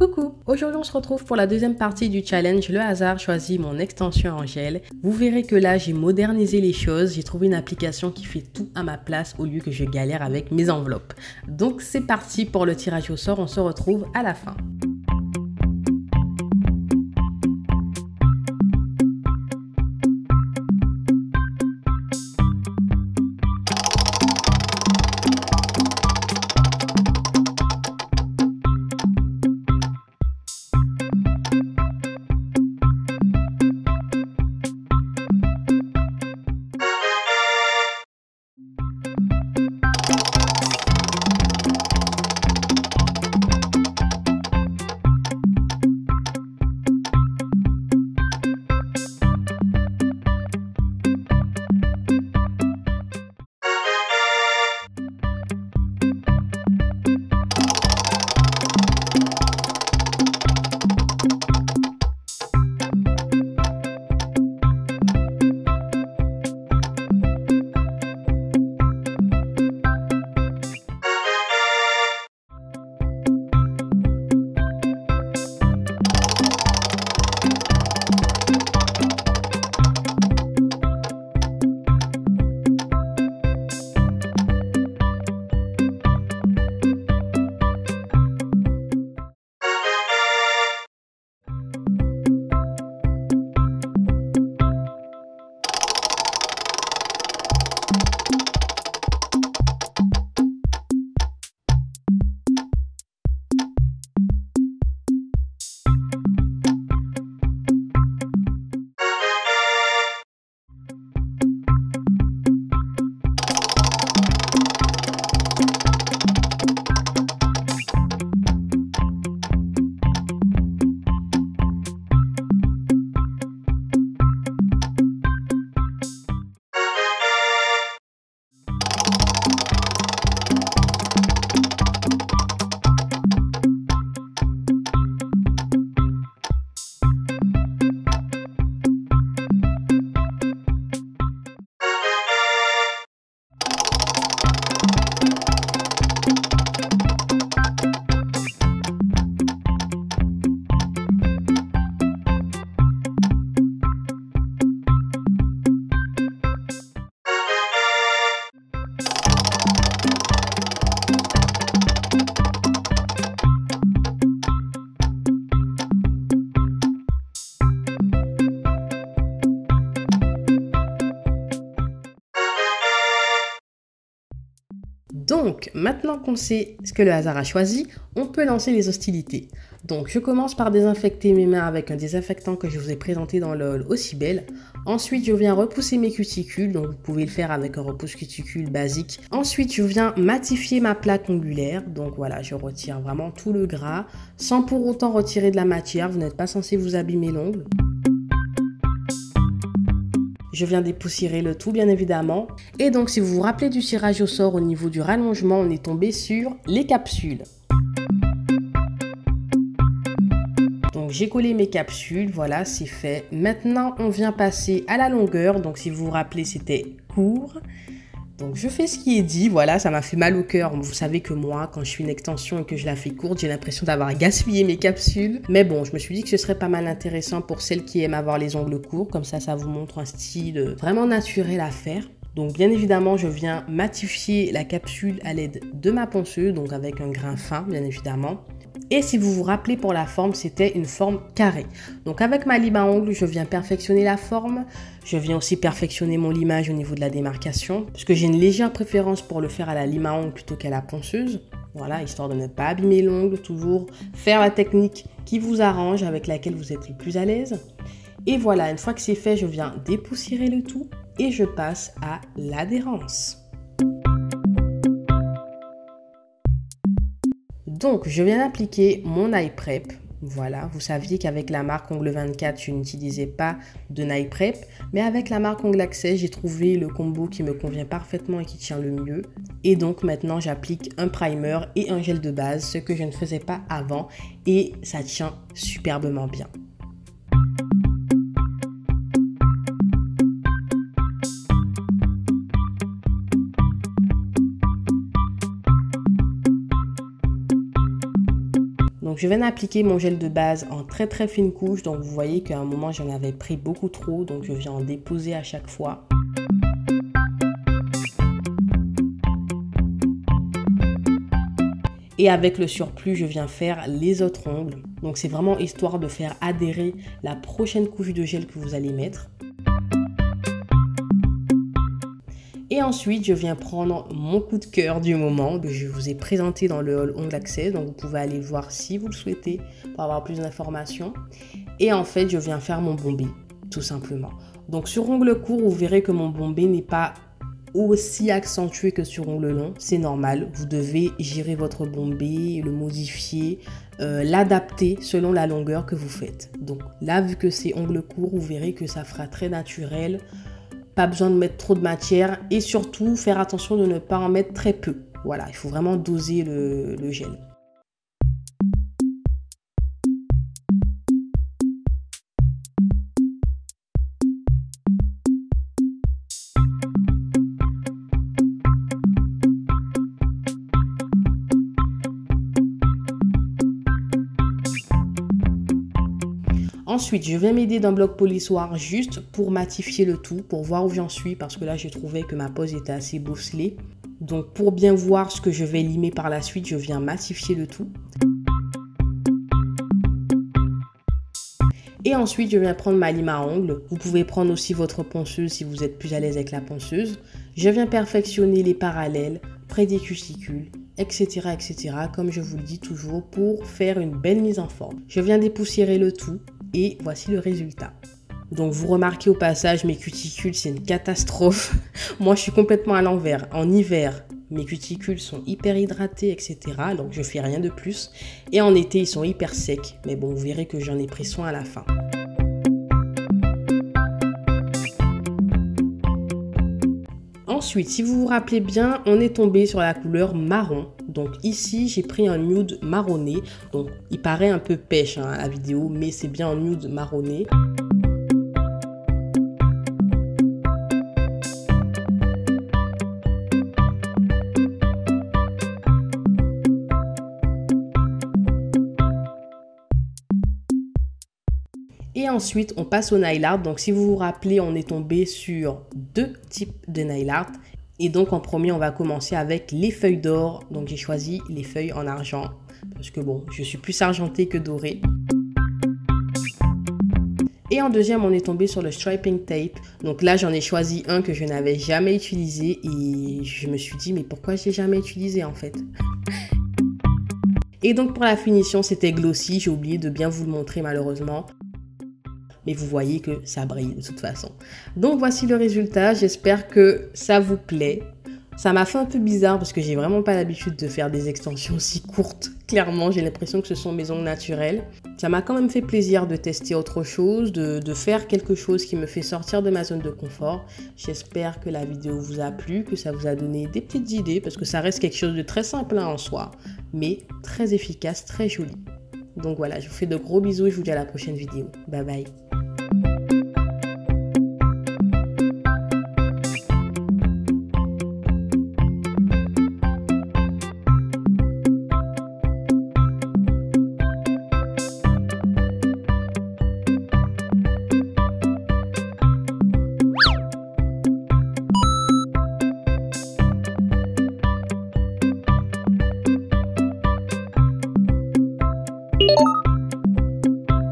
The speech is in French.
Coucou, aujourd'hui on se retrouve pour la deuxième partie du challenge Le hasard choisit mon extension en gel. Vous verrez que là j'ai modernisé les choses, j'ai trouvé une application qui fait tout à ma place au lieu que je galère avec mes enveloppes. Donc c'est parti pour le tirage au sort, on se retrouve à la fin. Donc, maintenant qu'on sait ce que le hasard a choisi, on peut lancer les hostilités. Donc, je commence par désinfecter mes mains avec un désinfectant que je vous ai présenté dans le Ocibel. Ensuite, je viens repousser mes cuticules, donc vous pouvez le faire avec un repousse cuticule basique. Ensuite, je viens matifier ma plaque ongulaire. Donc voilà, je retire vraiment tout le gras, sans pour autant retirer de la matière. Vous n'êtes pas censé vous abîmer l'ongle. Je viens dépoussiérer le tout, bien évidemment. Et donc, si vous vous rappelez du tirage au sort au niveau du rallongement, on est tombé sur les capsules. Donc, j'ai collé mes capsules. Voilà, c'est fait. Maintenant, on vient passer à la longueur. Donc, si vous vous rappelez, c'était court. Donc, je fais ce qui est dit. Voilà, ça m'a fait mal au cœur. Vous savez que moi, quand je fais une extension et que je la fais courte, j'ai l'impression d'avoir gaspillé mes capsules. Mais bon, je me suis dit que ce serait pas mal intéressant pour celles qui aiment avoir les ongles courts. Comme ça vous montre un style vraiment naturel à faire. Donc, bien évidemment, je viens matifier la capsule à l'aide de ma ponceuse, donc avec un grain fin, bien évidemment. Et si vous vous rappelez, pour la forme, c'était une forme carrée. Donc avec ma lime à ongles, je viens perfectionner la forme. Je viens aussi perfectionner mon limage au niveau de la démarcation, parce que j'ai une légère préférence pour le faire à la lime à ongles plutôt qu'à la ponceuse. Voilà, histoire de ne pas abîmer l'ongle, toujours faire la technique qui vous arrange, avec laquelle vous êtes le plus à l'aise. Et voilà, une fois que c'est fait, je viens dépoussiérer le tout et je passe à l'adhérence. Donc, je viens d'appliquer mon eye prep. Voilà, vous saviez qu'avec la marque Ongle 24, je n'utilisais pas de eye prep. Mais avec la marque Ongle Access, j'ai trouvé le combo qui me convient parfaitement et qui tient le mieux. Et donc maintenant, j'applique un primer et un gel de base, ce que je ne faisais pas avant. Et ça tient superbement bien. Donc je viens d'appliquer mon gel de base en très fine couche. Donc vous voyez qu'à un moment j'en avais pris beaucoup trop. Donc je viens en déposer à chaque fois. Et avec le surplus, je viens faire les autres ongles. Donc c'est vraiment histoire de faire adhérer la prochaine couche de gel que vous allez mettre. Et ensuite, je viens prendre mon coup de cœur du moment que je vous ai présenté dans le haul Ongle Access. Donc vous pouvez aller voir si vous le souhaitez pour avoir plus d'informations. Et en fait, je viens faire mon bombé, tout simplement. Donc sur ongle court, vous verrez que mon bombé n'est pas aussi accentué que sur ongle long. C'est normal, vous devez gérer votre bombé, le modifier, l'adapter selon la longueur que vous faites. Donc là, vu que c'est ongle court, vous verrez que ça fera très naturel. Pas besoin de mettre trop de matière et surtout faire attention de ne pas en mettre très peu. Voilà, il faut vraiment doser le gel. Ensuite, je viens m'aider d'un bloc polissoir juste pour matifier le tout, pour voir où j'en suis, parce que là, j'ai trouvé que ma pose était assez bosselée. Donc, pour bien voir ce que je vais limer par la suite, je viens matifier le tout. Et ensuite, je viens prendre ma lime à ongles. Vous pouvez prendre aussi votre ponceuse si vous êtes plus à l'aise avec la ponceuse. Je viens perfectionner les parallèles près des custicules, etc., etc., comme je vous le dis toujours, pour faire une belle mise en forme. Je viens dépoussiérer le tout. Et voici le résultat. Donc vous remarquez au passage, mes cuticules, c'est une catastrophe. Moi, je suis complètement à l'envers. En hiver, mes cuticules sont hyper hydratées, etc. Donc je fais rien de plus. Et en été, ils sont hyper secs. Mais bon, vous verrez que j'en ai pris soin à la fin. Ensuite, si vous vous rappelez bien, on est tombé sur la couleur marron. Donc ici, j'ai pris un nude marronné. Donc il paraît un peu pêche à la vidéo, mais c'est bien un nude marronné. Et ensuite, on passe au nail art. Donc si vous vous rappelez, on est tombé sur deux types de nail art. Et donc en premier, on va commencer avec les feuilles d'or. Donc j'ai choisi les feuilles en argent parce que bon, je suis plus argentée que dorée. Et en deuxième, on est tombé sur le striping tape. Donc là, j'en ai choisi un que je n'avais jamais utilisé et je me suis dit, mais pourquoi je l'ai jamais utilisé en fait? Et donc pour la finition, c'était glossy. J'ai oublié de bien vous le montrer malheureusement. Mais vous voyez que ça brille de toute façon. Donc voici le résultat, j'espère que ça vous plaît. Ça m'a fait un peu bizarre parce que j'ai vraiment pas l'habitude de faire des extensions aussi courtes. Clairement, j'ai l'impression que ce sont mes ongles naturels. Ça m'a quand même fait plaisir de tester autre chose, de faire quelque chose qui me fait sortir de ma zone de confort. J'espère que la vidéo vous a plu, que ça vous a donné des petites idées parce que ça reste quelque chose de très simple en soi, mais très efficace, très joli. Donc voilà, je vous fais de gros bisous et je vous dis à la prochaine vidéo. Bye bye.